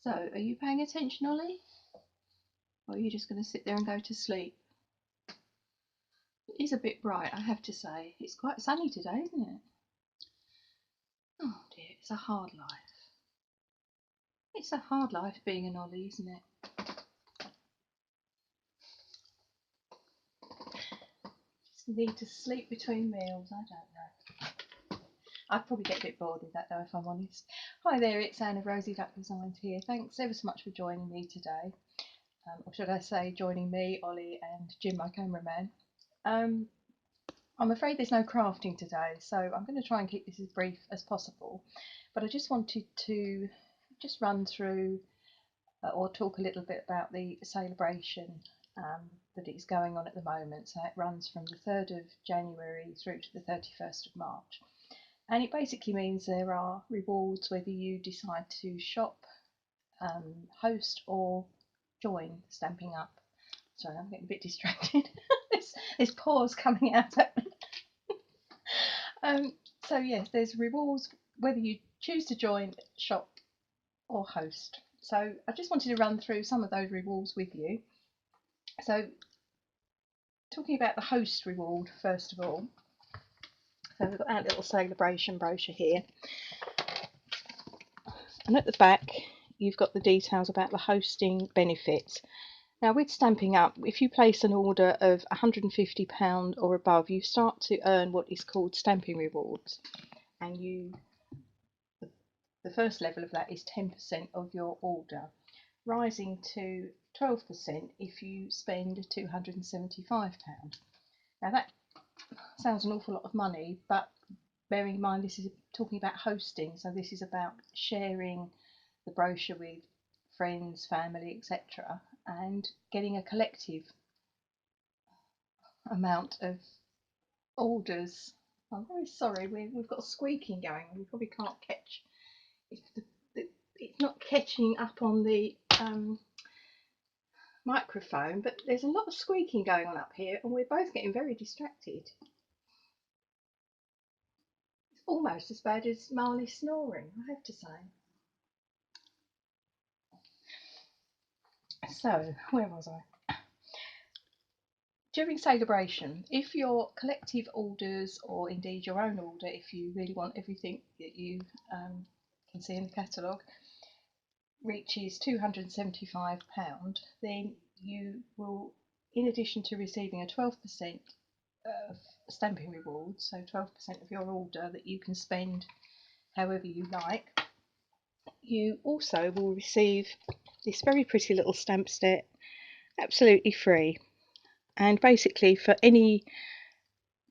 So, are you paying attention, Ollie? Or are you just going to sit there and go to sleep? It is a bit bright, I have to say. It's quite sunny today, isn't it? Oh dear, it's a hard life. It's a hard life being an Ollie, isn't it? Just need to sleep between meals, I don't know. I'd probably get a bit bored with that though, if I'm honest. Hi there, it's Anne of Rosie Duck Designs here. Thanks ever so much for joining me today. Or should I say joining me, Ollie and Jim, my cameraman. I'm afraid there's no crafting today, so I'm going to try and keep this as brief as possible. But I just wanted to just run through or talk a little bit about the Sale-A-Bration that is going on at the moment. So it runs from the 3rd of January through to the 31st of March. And it basically means there are rewards whether you decide to shop, host or join Stamping Up. Sorry, I'm getting a bit distracted. There's pause coming out at me. So yes, there's rewards whether you choose to join, shop or host. So I just wanted to run through some of those rewards with you. So talking about the host reward first of all. So we've got our little Sale-A-Bration brochure here. And at the back you've got the details about the hosting benefits. Now with Stamping Up, if you place an order of £150 or above, you start to earn what is called stamping rewards. And the first level of that is 10% of your order, rising to 12% if you spend £275. Now that sounds an awful lot of money, but bearing in mind this is talking about hosting, so this is about sharing the brochure with friends, family, etc., and getting a collective amount of orders. I'm very sorry, we've got squeaking going. We probably can't catch. It's not catching up on the microphone, but there's a lot of squeaking going on up here, and we're both getting very distracted. It's almost as bad as Marley snoring, I have to say. So, where was I? During Sale-A-Bration, if your collective orders, or indeed your own order, if you really want everything that you can see in the catalogue, reaches £275, then you will, in addition to receiving a 12% of stamping rewards, so 12% of your order that you can spend however you like, you also will receive this very pretty little stamp set absolutely free. And basically for any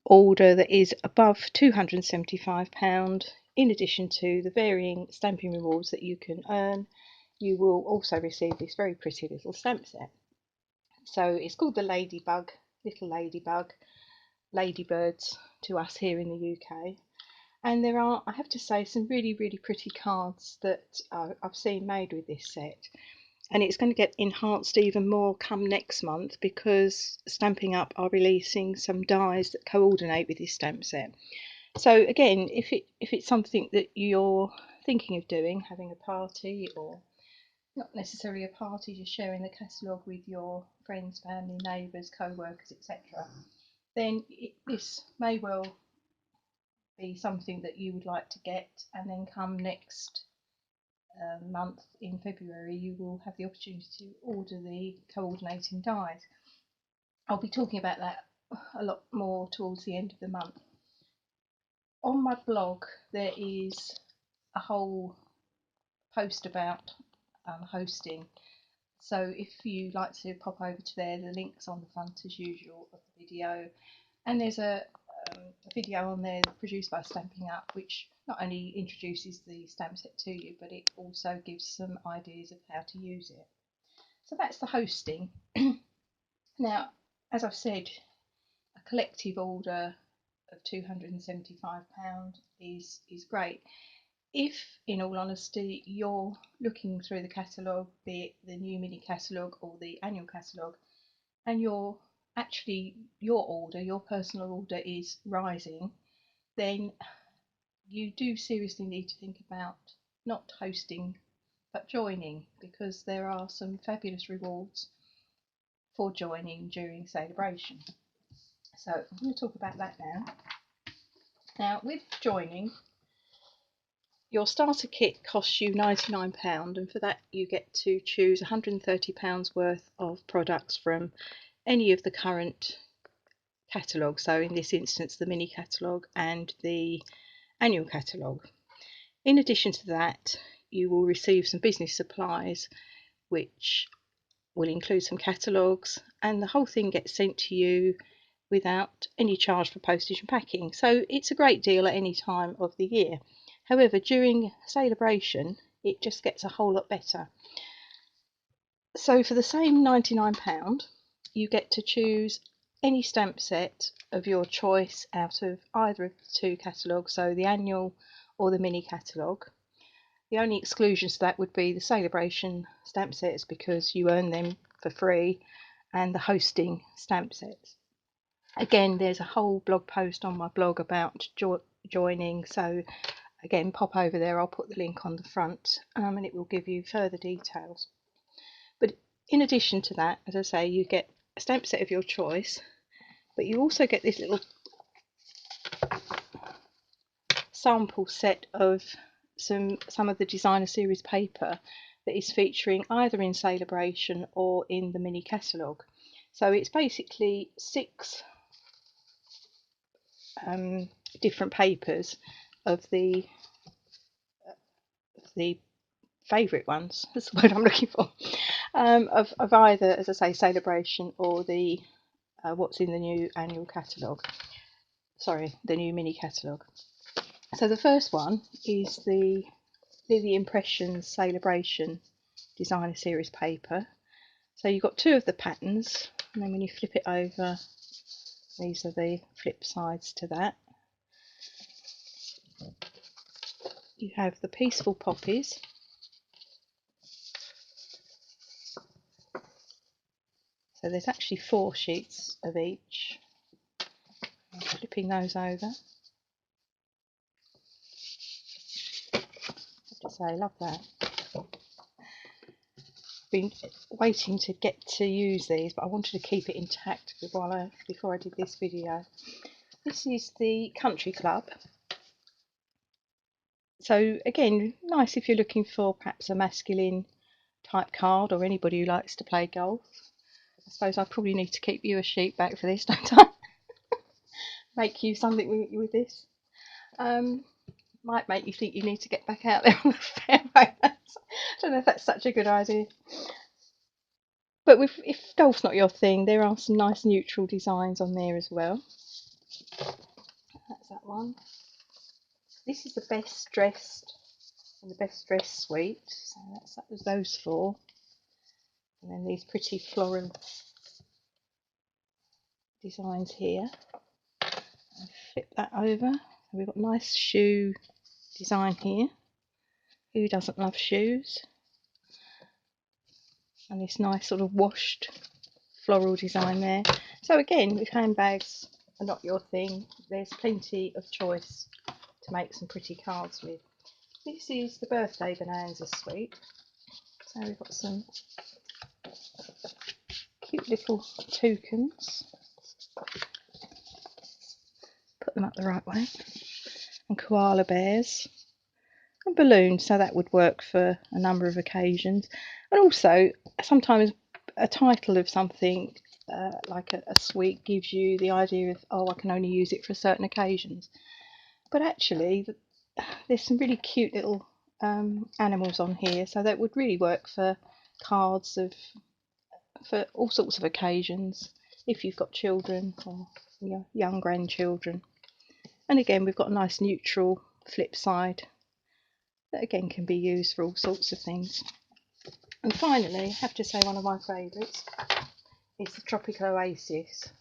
order that is above £275, in addition to the varying stamping rewards that you can earn, you will also receive this very pretty little stamp set. So it's called the Ladybug, little ladybug, ladybirds to us here in the UK. And there are, I have to say, some really pretty cards that I've seen made with this set. And it's going to get enhanced even more come next month, because Stamping Up are releasing some dies that coordinate with this stamp set. So again, if it's something that you're thinking of doing, having a party, or not necessarily a party, just sharing the catalogue with your friends, family, neighbours, co-workers, etc., then this may well be something that you would like to get, and then come next month in February you will have the opportunity to order the coordinating dies. I'll be talking about that a lot more towards the end of the month. On my blog there is a whole post about hosting, so if you like to pop over to there, the link's on the front as usual of the video, and there's a video on there produced by Stamping Up, which not only introduces the stamp set to you, but it also gives some ideas of how to use it. So that's the hosting. Now, as I've said, a collective order of £275 is great. If, in all honesty, you're looking through the catalogue, be it the new mini catalogue or the annual catalogue, and you're actually, your order, your personal order is rising, then you do seriously need to think about not hosting at joining, because there are some fabulous rewards for joining during Sale-A-Bration. So I'm going to talk about that now. Now, with joining, your starter kit costs you £99, and for that you get to choose £130 worth of products from any of the current catalogues. So in this instance, the mini catalogue and the annual catalogue. In addition to that, you will receive some business supplies, which will include some catalogues, and the whole thing gets sent to you without any charge for postage and packing. So it's a great deal at any time of the year. However, during Sale-A-Bration, it just gets a whole lot better. So for the same £99, you get to choose any stamp set of your choice out of either of the two catalogues, so the annual or the mini catalogue. The only exclusions to that would be the Sale-A-Bration stamp sets, because you earn them for free, and the hosting stamp sets. Again, there's a whole blog post on my blog about joining, so again, pop over there. I'll put the link on the front, and it will give you further details. But in addition to that, as I say, you get a stamp set of your choice, but you also get this little sample set of some of the designer series paper that is featuring either in Sale-A-Bration or in the mini catalogue. So it's basically 6 different papers of the favourite ones, that's the word I'm looking for, of either, as I say, Sale-A-Bration or the what's in the new annual catalogue, sorry, the new mini catalogue. So the first one is the Lily Impressions Sale-A-Bration designer series paper. So you've got 2 of the patterns, and then when you flip it over, these are the flip sides to that. You have the Peaceful Poppies, so there's actually 4 sheets of each. I'm flipping those over. I have to say, I love that. Been waiting to get to use these, but I wanted to keep it intact before I did this video. This is the Country Club. So again, nice if you're looking for perhaps a masculine type card, or anybody who likes to play golf. I suppose I probably need to keep you a sheet back for this, don't I? Make you something with this. Might make you think you need to get back out there on the fairway. I don't know if that's such a good idea. But if golf's not your thing, there are some nice neutral designs on there as well. That's that one. This is the Best Dressed and the Best Dressed suite. So that was those 4. And then these pretty floral designs here. I'll flip that over. So we've got nice shoe design here. Who doesn't love shoes? And this nice sort of washed floral design there. So again, if handbags are not your thing, there's plenty of choice to make some pretty cards with. This is the Birthday Bonanza suite. So we've got some cute little toucans. Put them up the right way. And koala bears. And balloons, so that would work for a number of occasions. And also, sometimes a title of something like a suite gives you the idea of, oh, I can only use it for certain occasions. But actually, there's some really cute little animals on here, so that would really work for cards for all sorts of occasions, if you've got children or young grandchildren. And again, we've got a nice neutral flip side that again can be used for all sorts of things. And finally, I have to say, one of my favourites is the Tropical Oasis.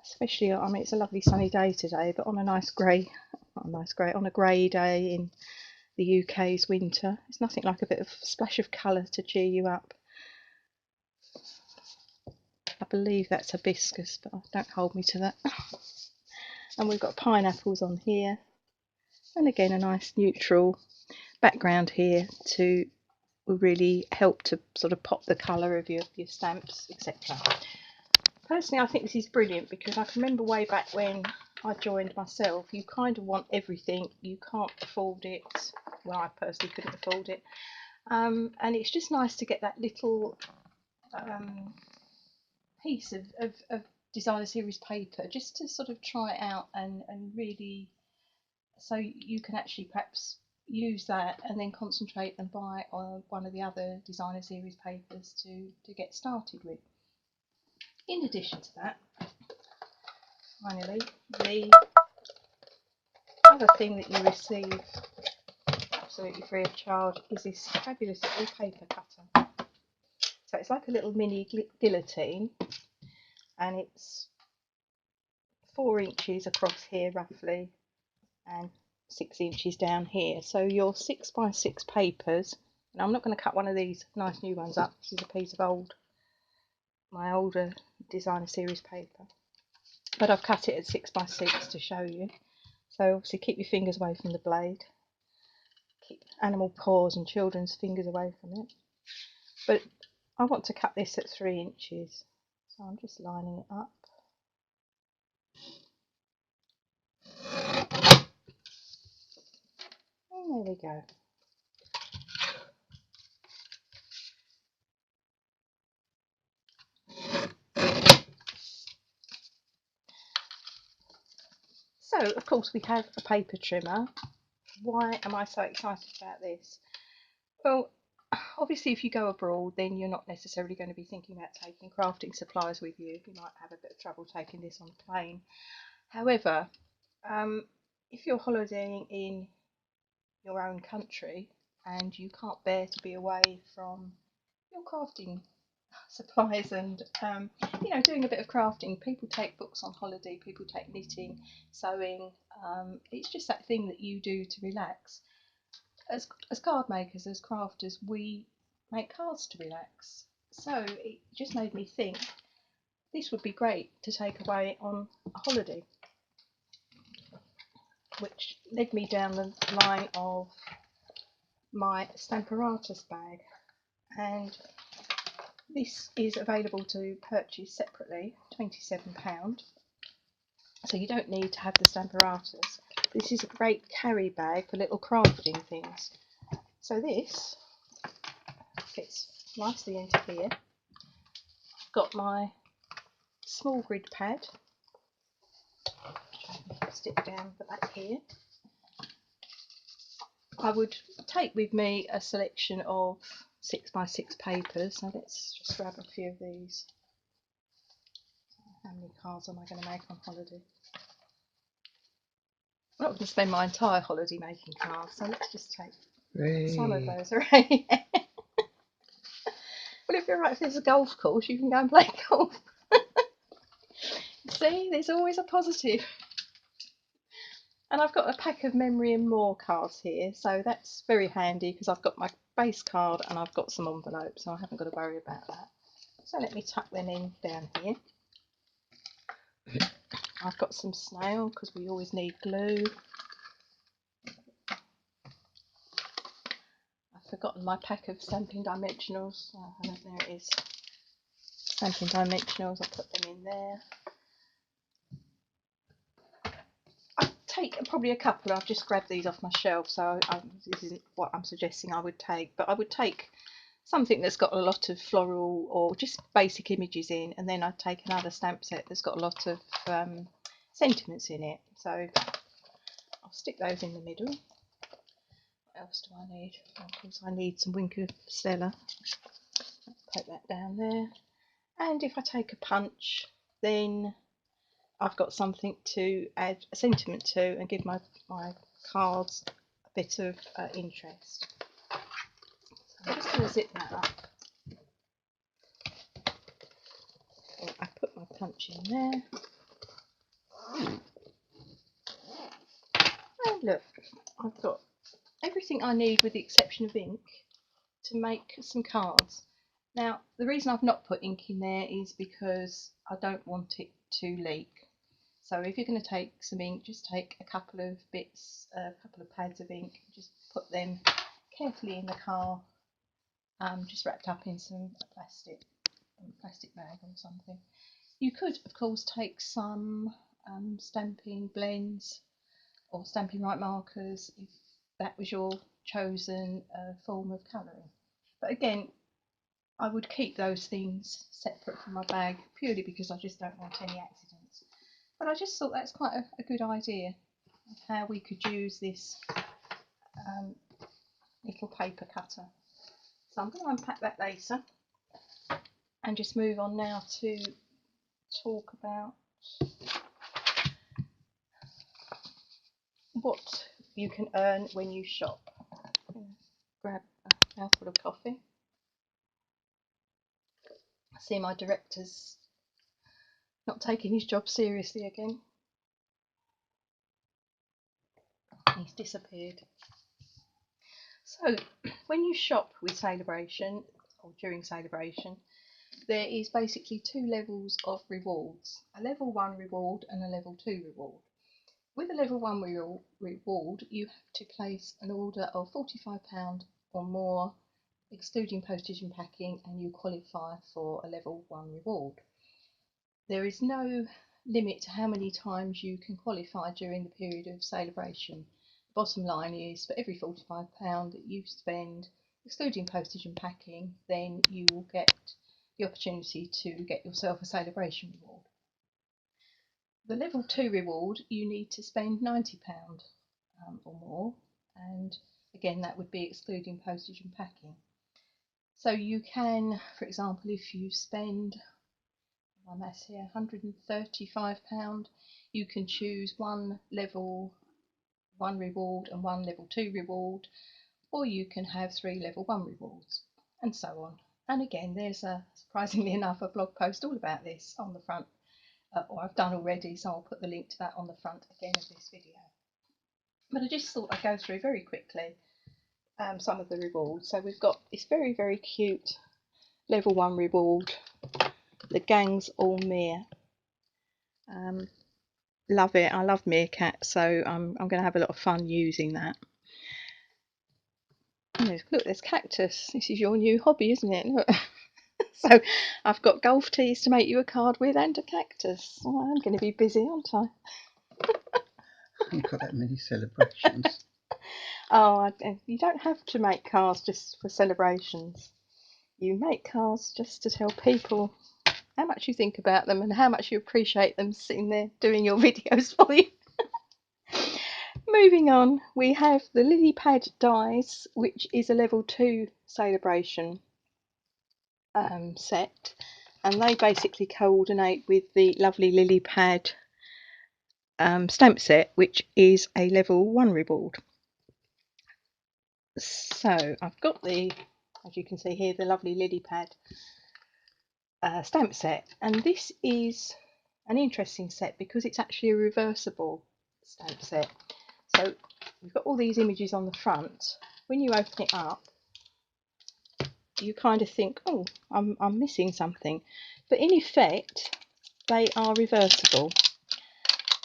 Especially, I mean, it's a lovely sunny day today, but on a nice grey, on a grey day in the UK's winter, it's nothing like a bit of splash of colour to cheer you up. I believe that's hibiscus, but don't hold me to that. And we've got pineapples on here, and again a nice neutral. background here to will really help to sort of pop the colour of your stamps, etc. Personally, I think this is brilliant because I can remember way back when I joined myself, you kind of want everything, you can't afford it. Well, I personally couldn't afford it, and it's just nice to get that little piece of designer series paper just to sort of try it out and really, so you can actually perhaps use that and then concentrate and buy one of the other designer series papers to get started with. In addition to that, finally, the other thing that you receive absolutely free of charge is this fabulous little paper cutter. So it's like a little mini guillotine, and it's 4 inches across here roughly and 6 inches down here. So your 6x6 papers, and I'm not going to cut one of these nice new ones up. This is a piece of my older designer series paper, but I've cut it at 6x6 to show you. So obviously keep your fingers away from the blade, keep animal paws and children's fingers away from it. But I want to cut this at 3 inches, so I'm just lining it up. And there we go. So of course we have a paper trimmer. Why am I so excited about this? Well, obviously if you go abroad then you're not necessarily going to be thinking about taking crafting supplies with you. You might have a bit of trouble taking this on a plane. However, if you're holidaying in your own country and you can't bear to be away from your crafting supplies and you know, doing a bit of crafting, people take books on holiday, people take knitting, sewing, it's just that thing that you do to relax. As card makers, as crafters, we make cards to relax, so it just made me think this would be great to take away on a holiday, which led me down the line of my Stamparatus bag, and this is available to purchase separately, £27, so you don't need to have the Stamparatus. This is a great carry bag for little crafting things. So this fits nicely into here. I've got my small grid pad, stick down the back here. I would take with me a selection of 6x6 papers, so let's just grab a few of these. How many cards am I going to make on holiday? I'm not going to spend my entire holiday making cards, so let's just take some of those. Right? Well, if you're right, if there's a golf course, you can go and play golf. See, there's always a positive. And I've got a pack of Memory and More cards here, so that's very handy because I've got my base card and I've got some envelopes, so I haven't got to worry about that. So let me tuck them in down here. I've got some snail because we always need glue. I've forgotten my pack of stamping dimensionals. Oh, there it is. Stamping dimensionals, I'll put them in there. I take probably a couple. I've just grabbed these off my shelf, so this isn't what I'm suggesting I would take, but I would take something that's got a lot of floral or just basic images in, and then I'd take another stamp set that's got a lot of sentiments in it. So I'll stick those in the middle. What else do I need? Of course I need some Wink of Stella. Put that down there. And if I take a punch, then I've got something to add a sentiment to and give my cards a bit of interest. So I'm just going to zip that up. I put my punch in there. And look, I've got everything I need with the exception of ink to make some cards. Now, the reason I've not put ink in there is because I don't want it to leak. So if you're going to take some ink, just take a couple of bits, a couple of pads of ink, just put them carefully in the car, just wrapped up in some plastic bag or something. You could, of course, take some stamping blends or stamping right markers if that was your chosen form of colouring. But again, I would keep those things separate from my bag purely because I just don't want any accidents. But I just thought that's quite a good idea of how we could use this little paper cutter. So I'm going to unpack that later and just move on now to talk about what you can earn when you shop. Grab a mouthful of coffee. I see my director's not taking his job seriously again. He's disappeared. So when you shop with Sale-A-Bration or during Sale-A-Bration, there is basically two levels of rewards, a level 1 reward and a level 2 reward. With a level 1 reward, you have to place an order of £45 or more, excluding postage and packing, and you qualify for a level 1 reward. There is no limit to how many times you can qualify during the period of Sale-A-Bration. The bottom line is, for every £45 that you spend, excluding postage and packing, then you will get the opportunity to get yourself a Sale-A-Bration reward. The level 2 reward, you need to spend £90 or more, and again that would be excluding postage and packing. So you can, for example, if you spend, my maths here, £135, you can choose one level 1 reward and one level 2 reward, or you can have 3 level 1 rewards, and so on. And again, there's surprisingly enough a blog post all about this on the front, or I've done already, so I'll put the link to that on the front again of this video. But I just thought I'd go through very quickly some of the rewards. So we've got this very, very cute level 1 reward, the Gang's All Mere. Love it. I love meerkat, so I'm going to have a lot of fun using that. Look, there's cactus. This is your new hobby, isn't it? Look. So I've got golf tees to make you a card with and a cactus. Oh, I'm going to be busy, aren't I? You've got that many celebrations. Oh, you don't have to make cards just for celebrations. You make cards just to tell people how much you think about them and how much you appreciate them sitting there doing your videos for you. Moving on, we have the lily pad dies, which is a level 2 Sale-A-Bration set, and they basically coordinate with the lovely lily pad stamp set, which is a level 1 reward. So I've got the, as you can see here, the lovely lily pad stamp set, and this is an interesting set because it's actually a reversible stamp set. So we've got all these images on the front. When you open it up, you kind of think, oh, I'm missing something, but in effect they are reversible,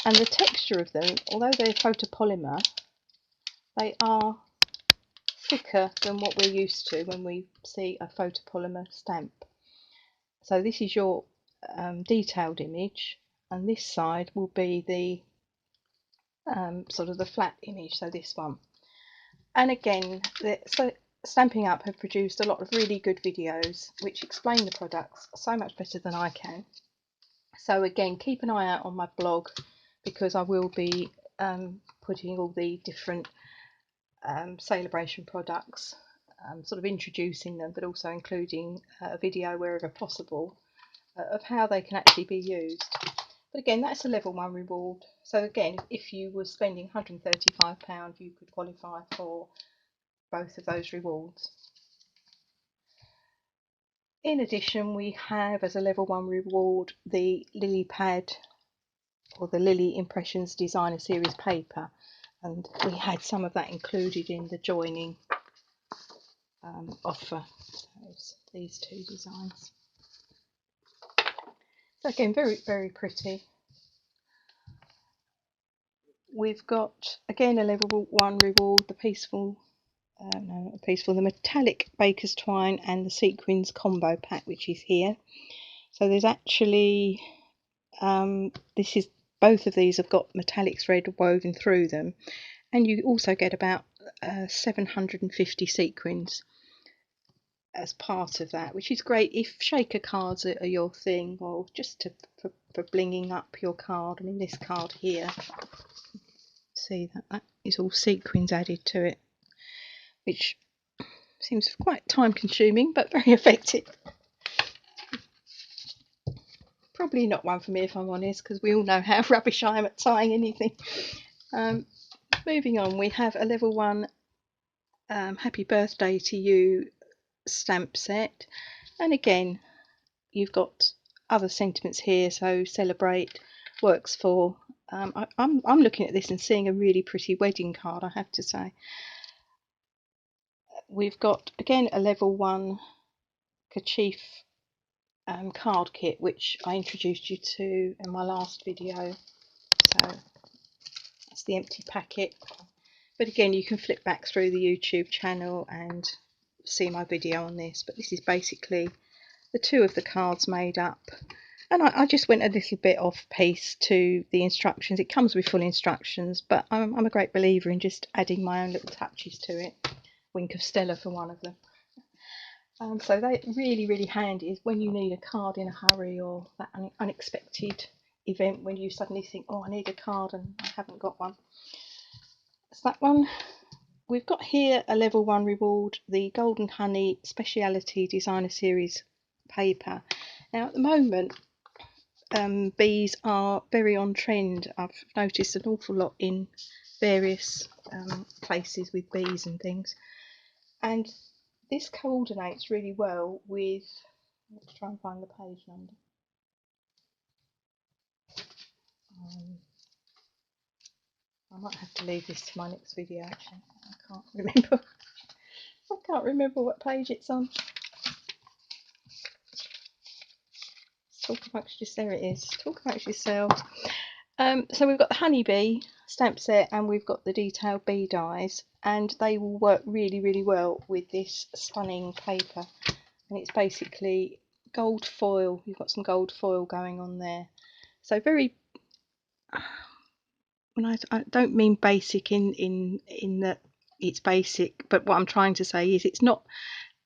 and the texture of them, although they're photopolymer, they are thicker than what we're used to when we see a photopolymer stamp. So this is your detailed image, and this side will be the sort of the flat image, so this one. And again, so Stampin' Up have produced a lot of really good videos which explain the products so much better than I can. So again, keep an eye out on my blog, because I will be putting all the different Sale-A-Bration products, sort of introducing them, but also including a video wherever possible of how they can actually be used. But again, that's a level 1 reward. So again, if you were spending £135, you could qualify for both of those rewards. In addition, we have as a level 1 reward the lily pad, or the Lily Impressions Designer Series paper, and we had some of that included in the joining offer. So these two designs. So again, very, very pretty. We've got again a level 1 reward, the Peaceful no, not a piece, for the metallic baker's twine and the sequins combo pack, which is here. So there's actually this is, both of these have got metallic thread woven through them, and you also get about 750 sequins as part of that, which is great if shaker cards are your thing, or just for blinging up your card. I mean, this card here, see that is all sequins added to it, which seems quite time consuming but very effective. Probably not one for me, if I'm honest, because we all know how rubbish I am at tying anything. Moving on, we have a level 1 Happy Birthday to You stamp set, and again you've got other sentiments here. So celebrate works for I'm looking at this and seeing a really pretty wedding card, I have to say. We've got again a level 1 kerchief card kit, which I introduced you to in my last video. So that's the empty packet, but again you can flip back through the YouTube channel and see my video on this. But this is basically the 2 of the cards made up, and I just went a little bit off piece to the instructions. It comes with full instructions, but I'm a great believer in just adding my own little touches to it. Wink of Stella for one of them. So they're really handy is when you need a card in a hurry, or that unexpected event when you suddenly think, oh, I need a card and I haven't got one. That's that one. We've got here a level 1 reward, the Golden Honey Speciality Designer Series paper. Now at the moment bees are very on trend. I've noticed an awful lot in various places with bees and things, and this coordinates really well with, let's try and find the page number. I might have to leave this to my next video actually. I can't remember. I can't remember what page it's on. Talk amongst yourselves. There it is. Talk amongst yourselves. So we've got the honeybee stamp set, and we've got the detailed bee dies, and they will work really well with this stunning paper. And it's basically gold foil. You've got some gold foil going on there. So very, when I don't mean basic in that it's basic, but what I'm trying to say is it's not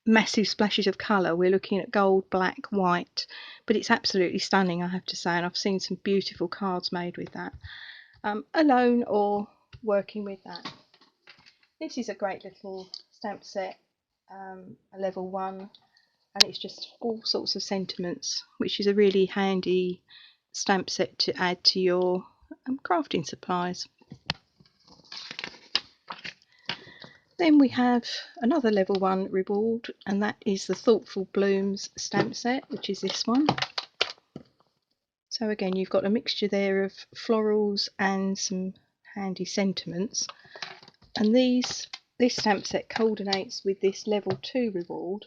massive splashes of colour. We're looking at gold, black, white, but it's absolutely stunning, I have to say, and I've seen some beautiful cards made with that, alone or working with that. This is a great little stamp set, a level 1, and it's just all sorts of sentiments, which is a really handy stamp set to add to your crafting supplies. Then we have another level 1 reward, and that is the Thoughtful Blooms stamp set, which is this one. So again, you've got a mixture there of florals and some handy sentiments, and this stamp set coordinates with this level 2 reward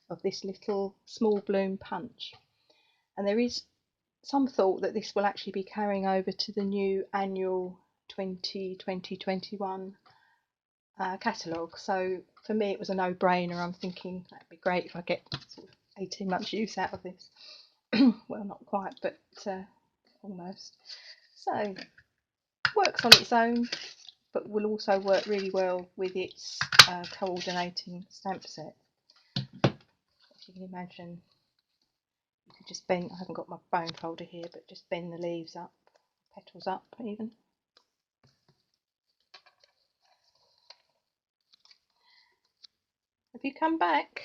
of this little small bloom punch, and there is some thought that this will actually be carrying over to the new annual 2020-21 catalogue. So for me it was a no-brainer. I'm thinking that'd be great if I get sort of 18 months use out of this. Well, not quite, but almost. So works on its own, but will also work really well with its coordinating stamp set. If you can imagine, you could just bend, I haven't got my bone folder here, but just bend the leaves up, petals up even. Have you come back?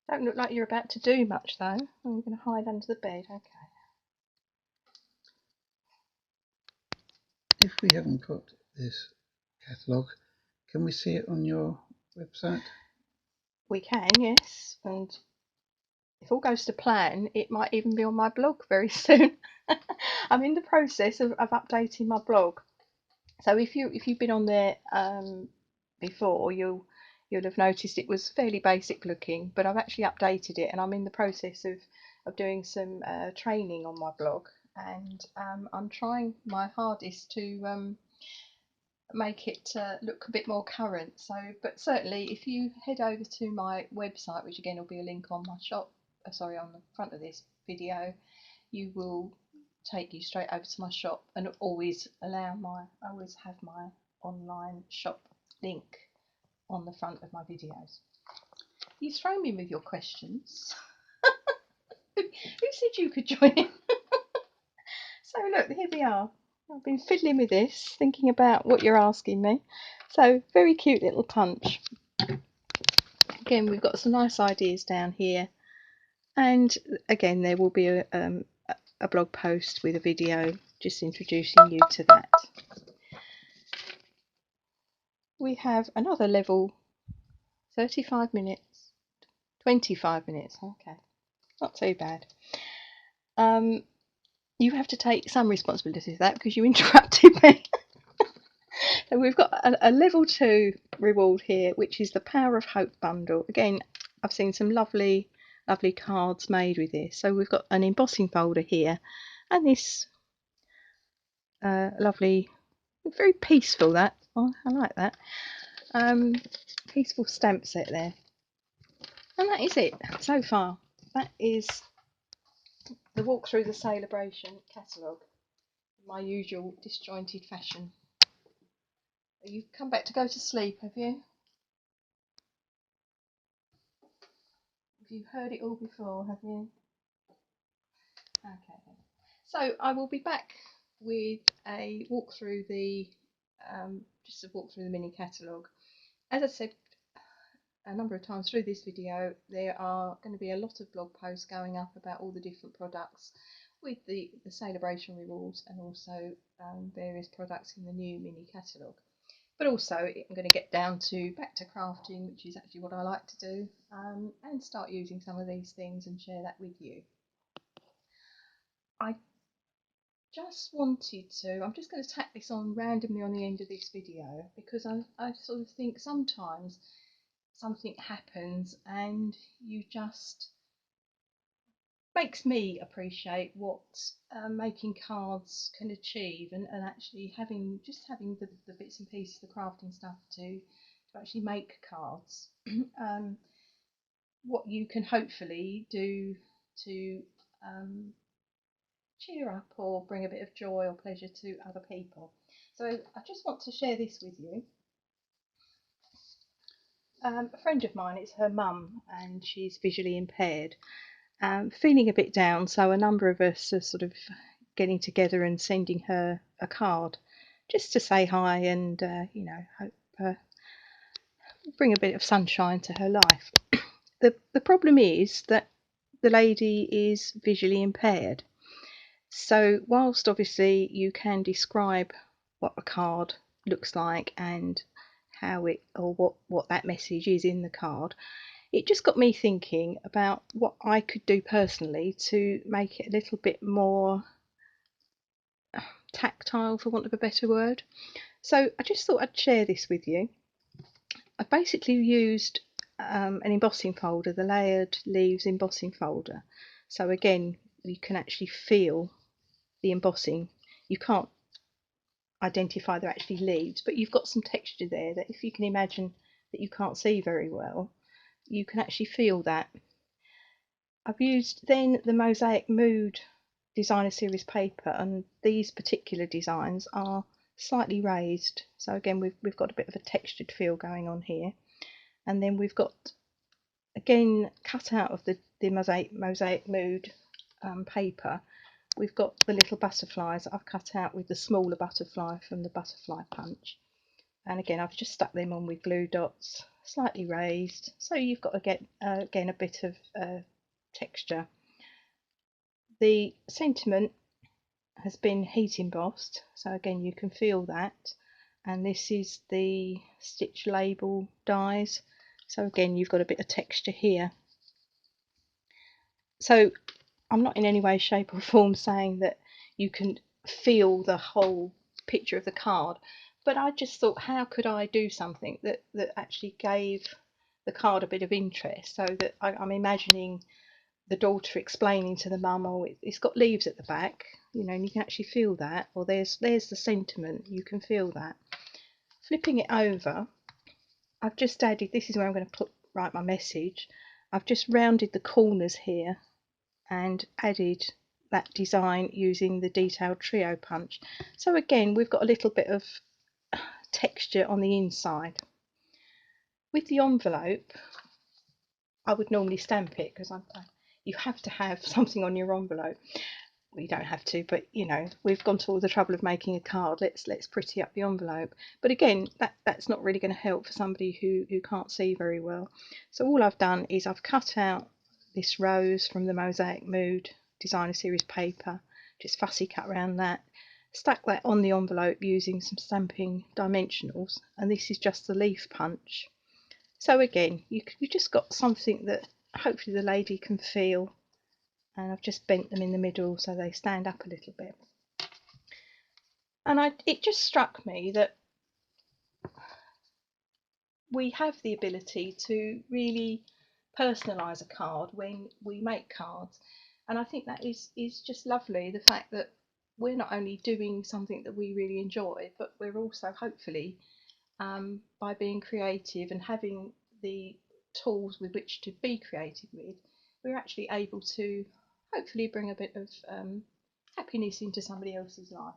Don't look like you're about to do much though. Oh, you're going to hide under the bed. Okay. If we haven't got this catalogue, can we see it on your website? We can, yes, and if all goes to plan, it might even be on my blog very soon. I'm in the process of updating my blog. So if you've been on there before, you'll have noticed it was fairly basic looking, but I've actually updated it, and I'm in the process of doing some training on my blog, and I'm trying my hardest to make it look a bit more current. So, but certainly if you head over to my website, which again will be a link on my shop, sorry, on the front of this video, you will take you straight over to my shop, and always I always have my online shop link on the front of my videos. You throw me with your questions. Who said you could join in? So look, here we are. I've been fiddling with this, thinking about what you're asking me. So very cute little punch. Again, we've got some nice ideas down here, and again there will be a blog post with a video just introducing you to that. We have another level, 35 minutes, 25 minutes, okay, not too bad. You have to take some responsibility for that because you interrupted me. So we've got a level 2 reward here, which is the Power of Hope bundle. Again, I've seen some lovely cards made with this. So we've got an embossing folder here, and this lovely, very peaceful, that I like that, peaceful stamp set there. And that is it so far. That is the Walk Through the Sale-A-Bration catalogue, my usual disjointed fashion. You've come back to go to sleep, have you? Have you heard it all before, have you? Okay then. So I will be back with a walk through the just a walk through the mini catalogue. As I said a number of times through this video, there are going to be a lot of blog posts going up about all the different products with the Sale-A-Bration rewards, and also various products in the new mini catalogue. But also I'm going to get down to back to crafting, which is actually what I like to do, and start using some of these things and share that with you. I just wanted to, I'm just going to tack this on randomly on the end of this video, because I sort of think sometimes something happens and you just makes me appreciate what making cards can achieve, and actually having the bits and pieces, the crafting stuff to actually make cards. What you can hopefully do to cheer up or bring a bit of joy or pleasure to other people. So I just want to share this with you. A friend of mine, it's her mum, and she's visually impaired, feeling a bit down, so a number of us are sort of getting together and sending her a card just to say hi and you know, hope bring a bit of sunshine to her life. The problem is that the lady is visually impaired. So whilst obviously you can describe what a card looks like and how it, or what that message is in the card, it just got me thinking about what I could do personally to make it a little bit more tactile, for want of a better word. So I just thought I'd share this with you. I basically used an embossing folder, the layered leaves embossing folder. So again, you can actually feel the embossing. You can't identify they're actually leaves, but you've got some texture there that, if you can imagine that you can't see very well, you can actually feel that. I've used then the Mosaic Mood designer series paper, and these particular designs are slightly raised, so again we've got a bit of a textured feel going on here. And then we've got, again, cut out of the Mosaic Mood paper, we've got the little butterflies that I've cut out with the smaller butterfly from the butterfly punch. And again, I've just stuck them on with glue dots, slightly raised, so you've got to get again a bit of texture. The sentiment has been heat embossed, so again you can feel that. And this is the stitch label dies, so again you've got a bit of texture here. So I'm not in any way, shape or form saying that you can feel the whole picture of the card, but I just thought, how could I do something that actually gave the card a bit of interest, so that I'm imagining the daughter explaining to the mum, oh, it's got leaves at the back, you know, and you can actually feel that, or there's the sentiment, you can feel that. Flipping it over, I've just added, this is where I'm going to write my message. I've just rounded the corners here and added that design using the detailed trio punch. So again, we've got a little bit of texture on the inside. With the envelope, I would normally stamp it because you have to have something on your envelope. Well, you don't have to, but you know, we've gone to all the trouble of making a card. Let's pretty up the envelope. But again, that's not really going to help for somebody who can't see very well. So all I've done is I've cut out this rose from the Mosaic Mood Designer Series paper, just fussy cut around that, stuck that on the envelope using some stamping dimensionals, and this is just the leaf punch. So again, you just got something that hopefully the lady can feel, and I've just bent them in the middle so they stand up a little bit. And it just struck me that we have the ability to really personalise a card when we make cards, and I think that is just lovely, the fact that we're not only doing something that we really enjoy, but we're also hopefully, by being creative and having the tools with which to be creative with, we're actually able to hopefully bring a bit of happiness into somebody else's life.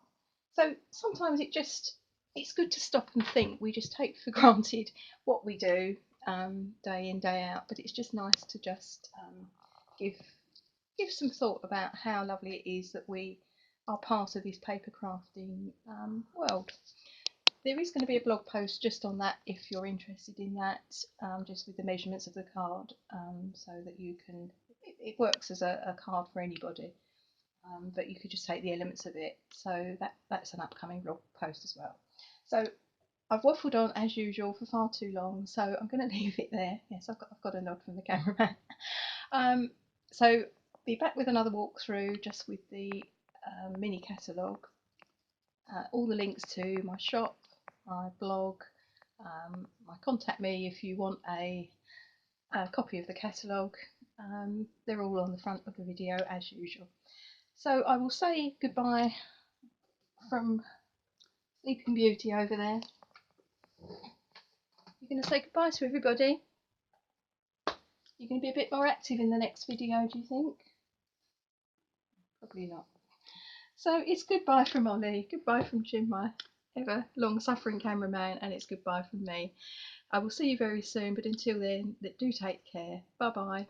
So sometimes it's good to stop and think. We just take for granted what we do day in, day out, but it's just nice to just give some thought about how lovely it is that we are part of this paper crafting world. There is going to be a blog post just on that if you're interested in that, just with the measurements of the card, so that you can, it works as a card for anybody, but you could just take the elements of it. So that's an upcoming blog post as well. So I've waffled on as usual for far too long, so I'm going to leave it there. Yes, I've got a nod from the cameraman. So be back with another walkthrough just with the mini catalogue. All the links to my shop, my blog, my contact me if you want a copy of the catalogue. They're all on the front of the video as usual. So I will say goodbye from Sleeping Beauty over there. You're going to say goodbye to everybody. You're going to be a bit more active in the next video, do you think? Probably not. So it's goodbye from Ollie, goodbye from Jim, my ever long-suffering cameraman, and it's goodbye from me. I will see you very soon, but until then, do take care. Bye bye.